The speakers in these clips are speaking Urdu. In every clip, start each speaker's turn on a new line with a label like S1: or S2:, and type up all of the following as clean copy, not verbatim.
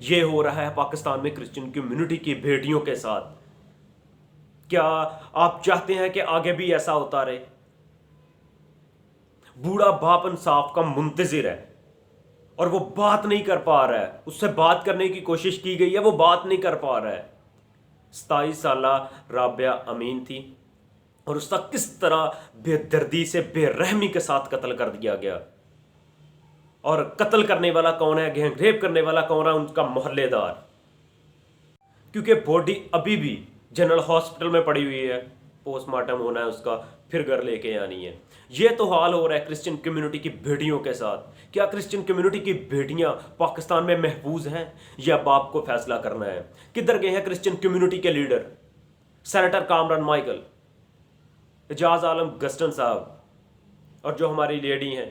S1: یہ ہو رہا ہے پاکستان میں کرسچن کمیونٹی کی بیٹیوں کے ساتھ. کیا آپ چاہتے ہیں کہ آگے بھی ایسا ہوتا رہے؟ بوڑھا باپ انصاف کا منتظر ہے اور وہ بات نہیں کر پا رہا ہے. اس سے بات کرنے کی کوشش کی گئی ہے، وہ بات نہیں کر پا رہا ہے. 27 سالہ رابعہ امین تھی اور اس کا کس طرح بے دردی سے بے رحمی کے ساتھ قتل کر دیا گیا. اور قتل کرنے والا کون ہے، گینگ ریپ کرنے والا کون ہے؟ ان کا محلے دار. کیونکہ باڈی ابھی بھی جنرل ہاسپٹل میں پڑی ہوئی ہے، پوسٹ مارٹم ہونا ہے اس کا، پھر گھر لے کے آنی ہے. یہ تو حال ہو رہا ہے کرسچن کمیونٹی کی بیٹیوں کے ساتھ. کیا کرسچن کمیونٹی کی بیٹیاں پاکستان میں محفوظ ہیں؟ یہ اب آپ کو فیصلہ کرنا ہے. کدھر گئے ہیں کرسچن کمیونٹی کے لیڈر؟ سینیٹر کامران مائیکل، اعجاز عالم گسٹن صاحب، اور جو ہماری لیڈی ہیں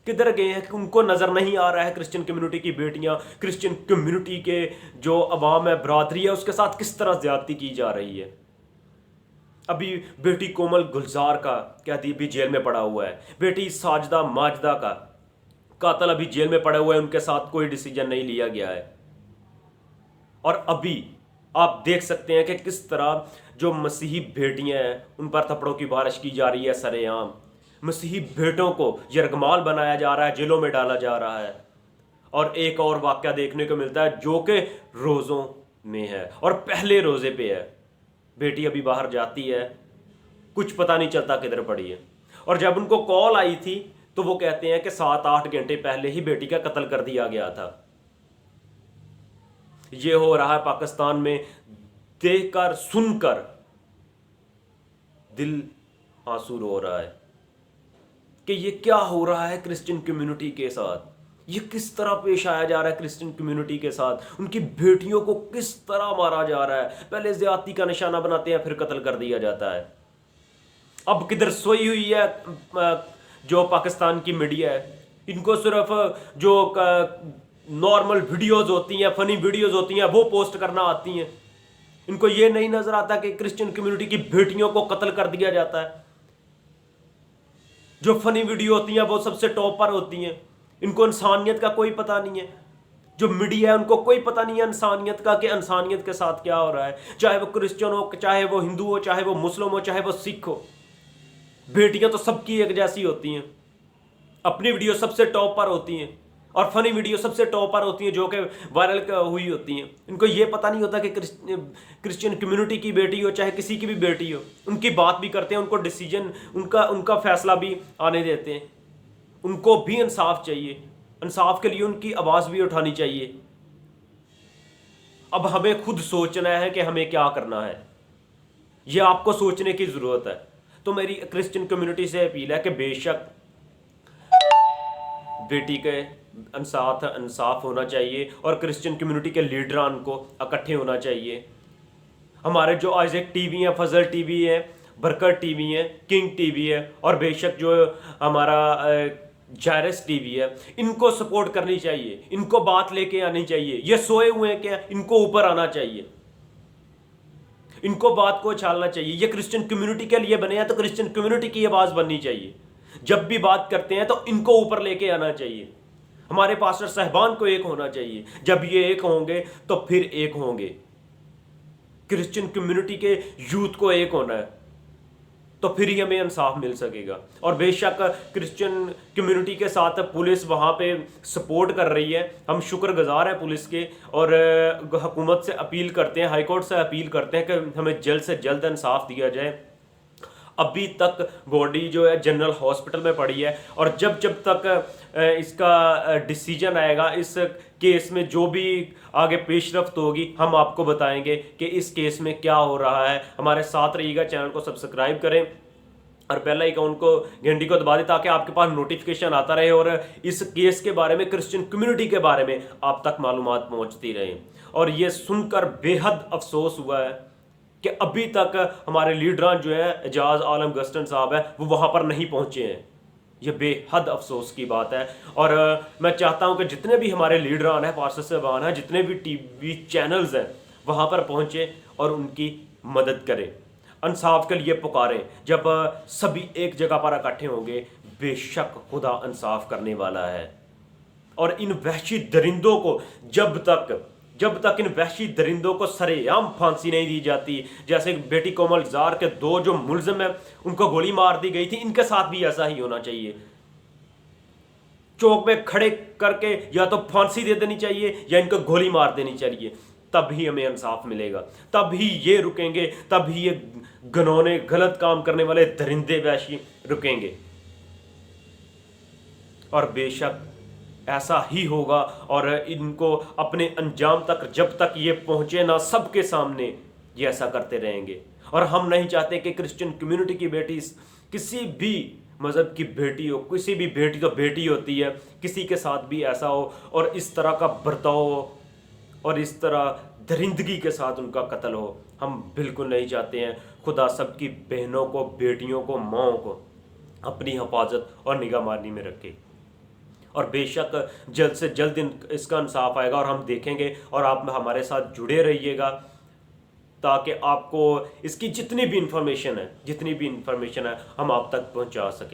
S1: کدھر گئے ہیں؟ ان کو نظر نہیں آ رہا ہے کرسچن کمیونٹی کی بیٹیاں، کرسچن کمیونٹی کے جو عوام ہے، برادری ہے، اس کے ساتھ کس طرح زیادتی کی جا رہی ہے. ابھی بیٹی کومل گلزار کا قیدی بھی جیل میں پڑا ہوا ہے. بیٹی ساجدہ ماجدہ کا قاتل ابھی جیل میں پڑے ہوئے ہیں، ان کے ساتھ کوئی ڈیسیجن نہیں لیا گیا ہے. اور ابھی آپ دیکھ سکتے ہیں کہ کس طرح جو مسیحی بیٹیاں ہیں ان پر تھپڑوں کی بارش کی جا رہی ہے سر عام. مسیحی بیٹوں کو یرغمال بنایا جا رہا ہے، جیلوں میں ڈالا جا رہا ہے. اور ایک اور واقعہ دیکھنے کو ملتا ہے جو کہ روزوں میں ہے اور پہلے روزے پہ ہے. بیٹی ابھی باہر جاتی ہے، کچھ پتہ نہیں چلتا کدھر پڑی ہے. اور جب ان کو کال آئی تھی تو وہ کہتے ہیں کہ 7-8 گھنٹے پہلے ہی بیٹی کا قتل کر دیا گیا تھا. یہ ہو رہا ہے پاکستان میں. دیکھ کر سن کر دل آنسو رو رہا ہے کہ یہ کیا ہو رہا ہے کرسچن کمیونٹی کے ساتھ. یہ کس طرح پیش آیا جا رہا ہے کرسچن کمیونٹی کے ساتھ. ان کی بیٹیوں کو کس طرح مارا جا رہا ہے. پہلے زیادتی کا نشانہ بناتے ہیں، پھر قتل کر دیا جاتا ہے. اب کدھر سوئی ہوئی ہے جو پاکستان کی میڈیا ہے. ان کو صرف جو نارمل ویڈیوز ہوتی ہیں، فنی ویڈیوز ہوتی ہیں، وہ پوسٹ کرنا آتی ہیں. ان کو یہ نہیں نظر آتا کہ کرسچن کمیونٹی کی بیٹیوں کو قتل کر دیا جاتا ہے. جو فنی ویڈیو ہوتی ہیں وہ سب سے ٹاپ پر ہوتی ہیں. ان کو انسانیت کا کوئی پتہ نہیں ہے. جو میڈیا ہے ان کو کوئی پتہ نہیں ہے انسانیت کا، کہ انسانیت کے ساتھ کیا ہو رہا ہے. چاہے وہ کرسچن ہو، چاہے وہ ہندو ہو، چاہے وہ مسلم ہو، چاہے وہ سکھ ہو. بیٹیاں تو سب کی ایک جیسی ہوتی ہیں. اپنی ویڈیو سب سے ٹاپ پر ہوتی ہیں اور فنی ویڈیو سب سے ٹاپ پر ہوتی ہیں جو کہ وائرل ہوئی ہوتی ہیں. ان کو یہ پتہ نہیں ہوتا کہ کرسچن کمیونٹی کی بیٹی ہو چاہے کسی کی بھی بیٹی ہو، ان کی بات بھی کرتے ہیں، ان کو ڈیسیجن، ان کا فیصلہ بھی آنے دیتے ہیں. ان کو بھی انصاف چاہیے. انصاف کے لیے ان کی آواز بھی اٹھانی چاہیے. اب ہمیں خود سوچنا ہے کہ ہمیں کیا کرنا ہے. یہ آپ کو سوچنے کی ضرورت ہے. تو میری کرسچن کمیونٹی سے اپیل ہے کہ بے شک بیٹی کے انصاف ہونا چاہیے اور کرسچن کمیونٹی کے لیڈران کو اکٹھے ہونا چاہیے. ہمارے جو آئزیک ٹی وی ہیں، فضل ٹی وی ہے، برکت ٹی وی ہے، کنگ ٹی وی ہے، اور بے شک جو ہمارا جائرس ٹی وی ہے، ان کو سپورٹ کرنی چاہیے. ان کو بات لے کے آنی چاہیے. یہ سوئے ہوئے ہیں کیا؟ ان کو اوپر آنا چاہیے. ان کو بات کو اچھالنا چاہیے. یہ کرسچن کمیونٹی کے لیے بنے ہیں تو کرسچن کمیونٹی کی آواز بننی چاہیے. جب بھی بات کرتے ہیں تو ان کو اوپر لے کے آنا چاہیے. ہمارے پاسٹر صاحبان کو ایک ہونا چاہیے. جب یہ ایک ہوں گے تو پھر ایک ہوں گے. کرسچن کمیونٹی کے یوتھ کو ایک ہونا ہے تو پھر ہی ہمیں انصاف مل سکے گا. اور بے شک کرسچن کمیونٹی کے ساتھ پولیس وہاں پہ سپورٹ کر رہی ہے. ہم شکر گزار ہیں پولیس کے، اور حکومت سے اپیل کرتے ہیں، ہائی کورٹ سے اپیل کرتے ہیں کہ ہمیں جلد سے جلد انصاف دیا جائے. ابھی تک باڈی جو ہے جنرل ہاسپٹل میں پڑی ہے، اور جب تک اس کا ڈیسیجن آئے گا اس کیس میں، جو بھی آگے پیش رفت ہوگی ہم آپ کو بتائیں گے کہ اس کیس میں کیا ہو رہا ہے. ہمارے ساتھ رہیے گا. چینل کو سبسکرائب کریں اور بیل آئیکن کو گھنٹی کو دبا دیں تاکہ آپ کے پاس نوٹیفیکیشن آتا رہے اور اس کیس کے بارے میں، کرسچن کمیونٹی کے بارے میں آپ تک معلومات پہنچتی رہیں. اور یہ سن کر بے حد افسوس ہوا ہے کہ ابھی تک ہمارے لیڈران جو ہیں، اعجاز عالم گسٹن صاحب ہیں، وہ وہاں پر نہیں پہنچے ہیں. یہ بے حد افسوس کی بات ہے. اور میں چاہتا ہوں کہ جتنے بھی ہمارے لیڈران ہیں، پاسٹر صاحبان ہیں، جتنے بھی ٹی وی چینلز ہیں، وہاں پر پہنچیں اور ان کی مدد کریں، انصاف کے لیے پکاریں. جب سبھی ایک جگہ پر اکٹھے ہوں گے، بے شک خدا انصاف کرنے والا ہے. اور ان وحشی درندوں کو جب تک ان وحشی درندوں کو سرعام پھانسی نہیں دی جاتی، جیسے بیٹی کومل زار کے 2 جو ملزم ہیں ان کو گولی مار دی گئی تھی، ان کے ساتھ بھی ایسا ہی ہونا چاہیے. چوک میں کھڑے کر کے یا تو پھانسی دے دینی چاہیے یا ان کو گولی مار دینی چاہیے. تب ہی ہمیں انصاف ملے گا، تب ہی یہ رکیں گے، تب ہی یہ گنونے غلط کام کرنے والے درندے وحشی رکیں گے. اور بے شک ایسا ہی ہوگا، اور ان کو اپنے انجام تک جب تک یہ پہنچے نہ سب کے سامنے یہ ایسا کرتے رہیں گے. اور ہم نہیں چاہتے کہ کرسچن کمیونٹی کی بیٹی کسی بھی مذہب کی بیٹی ہو، کسی بھی بیٹی تو بیٹی ہوتی ہے، کسی کے ساتھ بھی ایسا ہو اور اس طرح کا برتاؤ ہو اور اس طرح درندگی کے ساتھ ان کا قتل ہو. ہم بالکل نہیں چاہتے ہیں. خدا سب کی بہنوں کو، بیٹیوں کو، ماؤں کو اپنی حفاظت اور نگہبانی میں رکھے. اور بے شک جلد سے جلد اس کا انصاف آئے گا اور ہم دیکھیں گے، اور آپ ہمارے ساتھ جڑے رہیے گا تاکہ آپ کو اس کی جتنی بھی انفارمیشن ہے ہم آپ تک پہنچا سکیں.